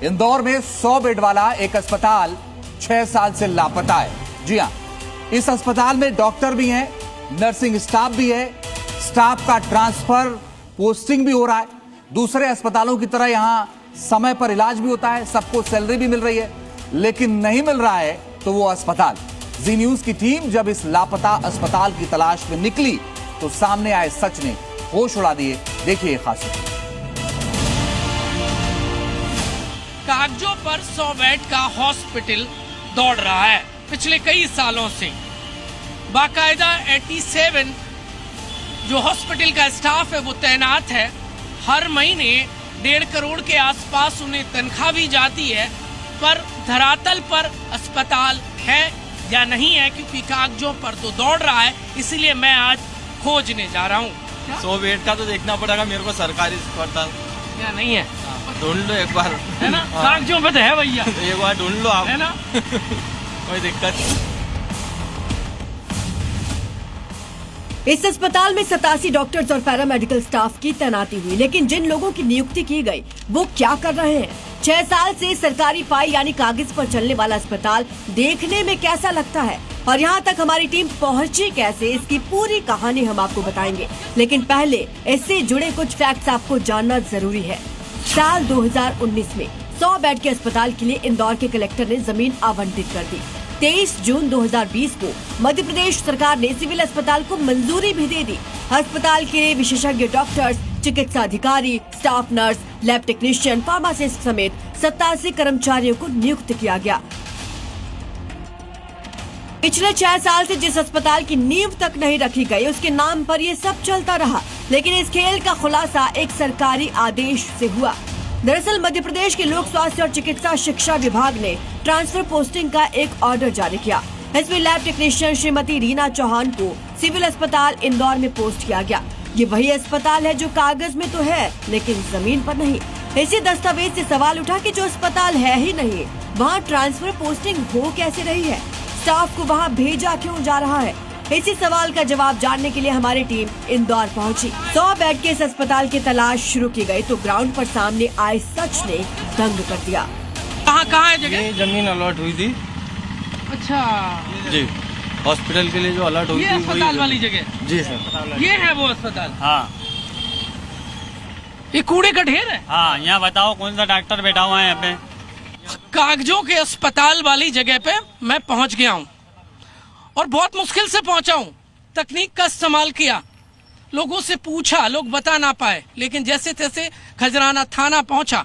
इंदौर में 100 बेड वाला एक अस्पताल 6 साल से लापता है। जी हां, इस अस्पताल में डॉक्टर भी हैं, नर्सिंग स्टाफ भी है, स्टाफ का ट्रांसफर पोस्टिंग भी हो रहा है। दूसरे अस्पतालों की तरह यहां समय पर इलाज भी होता है, सबको सैलरी भी मिल रही है, लेकिन नहीं मिल रहा है तो वो अस्पताल। जी न्यूज की टीम जब इस लापता अस्पताल की तलाश में निकली तो सामने आए सच ने होश उड़ा दिए। देखिए खास कागजों पर 100 बेड का हॉस्पिटल दौड़ रहा है पिछले कई सालों से। बाकायदा 87 जो हॉस्पिटल का स्टाफ है वो तैनात है। हर महीने 1.5 करोड़ के आसपास उन्हें तनख्वाह भी जाती है, पर धरातल पर अस्पताल है या नहीं है, क्योंकि कागजों पर तो दौड़ रहा है। इसीलिए मैं आज खोजने जा रहा हूँ। 100 बेड का तो देखना पड़ेगा मेरे को सरकारी अस्पताल क्या नहीं है, ढूंढ लो एक बार, है ना? कागजों पे तो है भैया, एक बार ढूंढ लो आप, है ना? कोई दिक्कत। इस अस्पताल में 87 डॉक्टर्स और पैरामेडिकल स्टाफ की तैनाती हुई, लेकिन जिन लोगों की नियुक्ति की गई वो क्या कर रहे हैं? 6 साल से सरकारी पाई यानी कागज पर चलने वाला अस्पताल देखने में कैसा लगता है और यहाँ तक हमारी टीम पहुँची कैसे, इसकी पूरी कहानी हम आपको बताएंगे। लेकिन पहले इससे जुड़े कुछ फैक्ट्स आपको जानना जरूरी है। साल 2019 में 100 बेड के अस्पताल के लिए इंदौर के कलेक्टर ने जमीन आवंटित कर दी। 23 जून 2020 को मध्य प्रदेश सरकार ने सिविल अस्पताल को मंजूरी भी दे दी। अस्पताल के लिए विशेषज्ञ डॉक्टर्स, चिकित्सा अधिकारी, staff nurse, lab technician, pharmacist समेत 87 कर्मचारियों को नियुक्त किया गया। पिछले 6 साल से जिस अस्पताल की नींव तक नहीं रखी गई उसके नाम पर ये सब चलता रहा, लेकिन इस खेल का खुलासा एक सरकारी आदेश से हुआ। दरअसल मध्य प्रदेश के लोक स्वास्थ्य और चिकित्सा शिक्षा विभाग ने ट्रांसफर पोस्टिंग का एक ऑर्डर जारी किया। इसमें लैब टेक्नीशियन श्रीमती रीना चौहान को सिविल अस्पताल इंदौर में पोस्ट किया गया। ये वही अस्पताल है जो कागज में तो है लेकिन जमीन पर नहीं। इसी दस्तावेज से सवाल उठा कि जो अस्पताल है ही नहीं वहाँ ट्रांसफर पोस्टिंग हो कैसे रही है, स्टाफ को वहाँ भेजा क्यों जा रहा है? इसी सवाल का जवाब जानने के लिए हमारी टीम इंदौर पहुंची। 100 बेड के इस अस्पताल की तलाश शुरू की गई तो ग्राउंड पर सामने आए सच ने दंग कर दिया। कहाँ है जगह? ये जमीन अलॉट हुई थी। अच्छा जी, हॉस्पिटल के लिए जो अलॉट हुई ये थी अस्पताल वाली जगह? जी सर, ये है वो अस्पताल? हाँ। ये कूड़े का ढेर है? हाँ, यहाँ बताओ कौन सा डॉक्टर बैठा हुआ है यहाँ पे? कागजों के अस्पताल वाली जगह पे मैं पहुंच गया हूं और बहुत मुश्किल से पहुंचा हूं। तकनीक का इस्तेमाल किया, लोगों से पूछा, लोग बता ना पाए, लेकिन जैसे तैसे खजराना थाना पहुंचा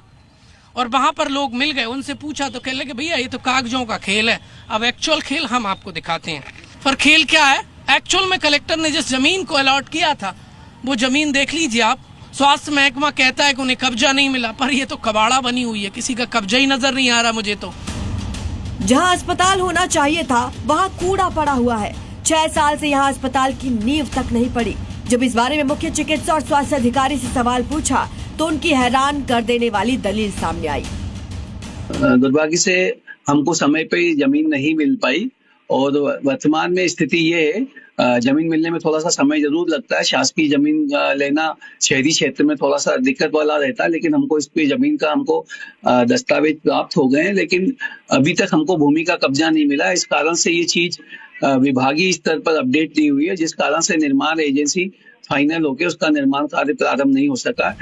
और वहां पर लोग मिल गए। उनसे पूछा तो कहने लगे भैया ये तो कागजों का खेल है। अब एक्चुअल खेल हम आपको दिखाते हैं। पर खेल क्या है? एक्चुअल में कलेक्टर ने जिस जमीन को अलॉट किया था वो जमीन देख लीजिए आप। स्वास्थ्य महकमा कहता है कि उन्हें कब्जा नहीं मिला, पर ये तो कबाड़ा बनी हुई है, किसी का कब्जा ही नजर नहीं आ रहा मुझे तो। जहां अस्पताल होना चाहिए था वहां कूड़ा पड़ा हुआ है। 6 साल से यहां अस्पताल की नींव तक नहीं पड़ी। जब इस बारे में मुख्य चिकित्सा और स्वास्थ्य अधिकारी से सवाल पूछा तो उनकी हैरान कर देने वाली दलील सामने आई। दुर्भाग्य से हमको समय पे जमीन नहीं मिल पाई और वर्तमान में स्थिति ये है, जमीन मिलने में थोड़ा सा समय जरूर लगता है। शासकीय जमीन लेना शहरी क्षेत्र में थोड़ा सा दिक्कत वाला रहता है, लेकिन हमको इस पे जमीन का दस्तावेज प्राप्त हो गए हैं, लेकिन अभी तक हमको भूमि का कब्जा नहीं मिला। इस कारण से ये चीज विभागीय स्तर पर अपडेट नहीं हुई है, जिस कारण से निर्माण एजेंसी फाइनल होकर उसका निर्माण कार्य प्रारंभ नहीं हो सका।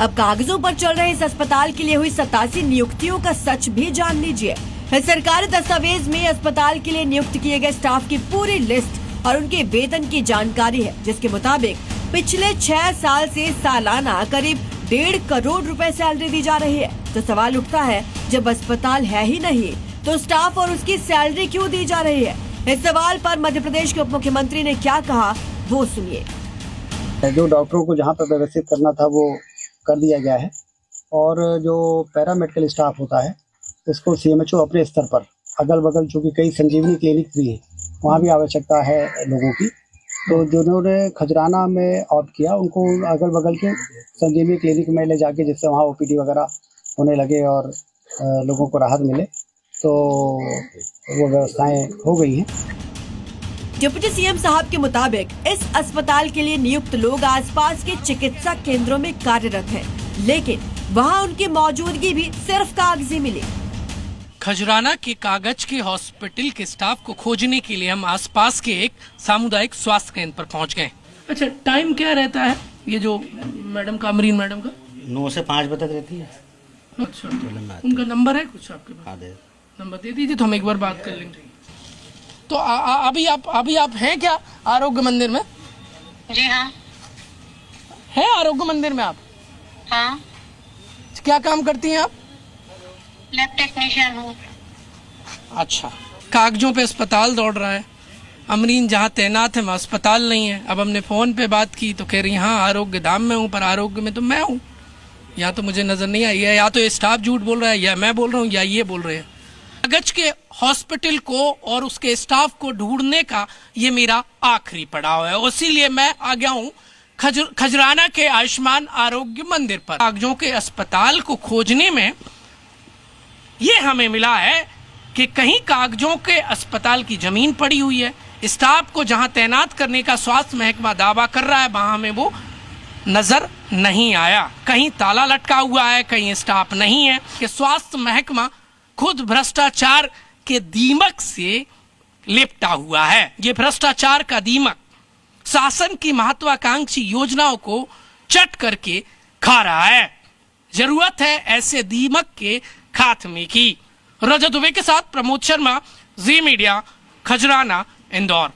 अब कागजों पर चल रहे इस अस्पताल के लिए हुई 87 नियुक्तियों का सच भी जान लीजिए। सरकारी दस्तावेज में अस्पताल के लिए नियुक्त किए गए स्टाफ की पूरी लिस्ट और उनके वेतन की जानकारी है, जिसके मुताबिक पिछले 6 साल से सालाना करीब 1.5 करोड़ रुपए सैलरी दी जा रही है। तो सवाल उठता है, जब अस्पताल है ही नहीं तो स्टाफ और उसकी सैलरी क्यों दी जा रही है? इस सवाल पर मध्य प्रदेश के उप मुख्यमंत्री ने क्या कहा वो सुनिए। जो डॉक्टरों को जहाँ पर व्यवस्थित करना था वो कर दिया गया है और जो पैरामेडिकल स्टाफ होता है इसको सीएमएचओ अपने स्तर पर अगल बगल, चूँकि कई संजीवनी क्लिनिक भी है, वहाँ भी आवश्यकता है लोगों की, तो जिन्होंने खजराना में ऑप्ट किया उनको अगल बगल के संजीवनी क्लिनिक में ले जाके, जिससे वहाँ ओपीडी वगैरह होने लगे और लोगों को राहत मिले, तो वो व्यवस्थाएं हो गई हैं। डिप्टी सीएम साहब के मुताबिक इस अस्पताल के लिए नियुक्त लोग आसपास के चिकित्सा केंद्रों में कार्यरत हैं, लेकिन वहाँ उनकी मौजूदगी भी सिर्फ कागजी मिली। खजराना के कागज के हॉस्पिटल के स्टाफ को खोजने के लिए हम आसपास के एक सामुदायिक स्वास्थ्य केंद्र पर पहुंच गए। अच्छा, टाइम क्या रहता है ये जो मैडम का, अमरीन मैडम का? 9 से 5 बजे तक रहती है। अच्छा, उनका नंबर है कुछ आपके पास? नंबर दे दीजिए तो हम एक बार बात कर लेंगे। तो अभी आप हैं क्या आरोग्य मंदिर में? जी हाँ। है आरोग्य मंदिर में आप? हाँ। क्या काम करती हैं आप? लैब टेक्नीशियन हूँ। अच्छा, कागजों पे अस्पताल दौड़ रहा है। अमरीन जहाँ तैनात है वहाँ अस्पताल नहीं है। अब हमने फोन पे बात की तो कह रही हाँ आरोग्य धाम में हूँ, पर आरोग्य में तो मैं हूँ। या तो मुझे नजर नहीं आई है, या तो ये स्टाफ झूठ बोल रहा है, या मैं बोल रहा हूँ, या ये बोल रहे हैं। कागज के हॉस्पिटल को और उसके स्टाफ को ढूंढने का ये मेरा आखिरी पड़ाव है, इसीलिए मैं आ गया हूँ खजराना के आयुष्मान आरोग्य मंदिर पर। कागजों के अस्पताल को खोजने में ये हमें मिला है कि कहीं कागजों के अस्पताल की जमीन पड़ी हुई है। स्टाफ को जहां तैनात करने का स्वास्थ्य महकमा दावा कर रहा है वहां हमें वो नजर नहीं आया। कहीं ताला लटका हुआ है, कहीं स्टाफ नहीं है। कि स्वास्थ्य महकमा खुद भ्रष्टाचार के दीमक से लिपटा हुआ है। ये भ्रष्टाचार का दीमक शासन की महत्वाकांक्षी योजनाओं को चट करके खा रहा है। जरूरत है ऐसे दीमक के खात्मे की। रजत दुबे के साथ प्रमोद शर्मा, जी मीडिया, खजराना, इंदौर।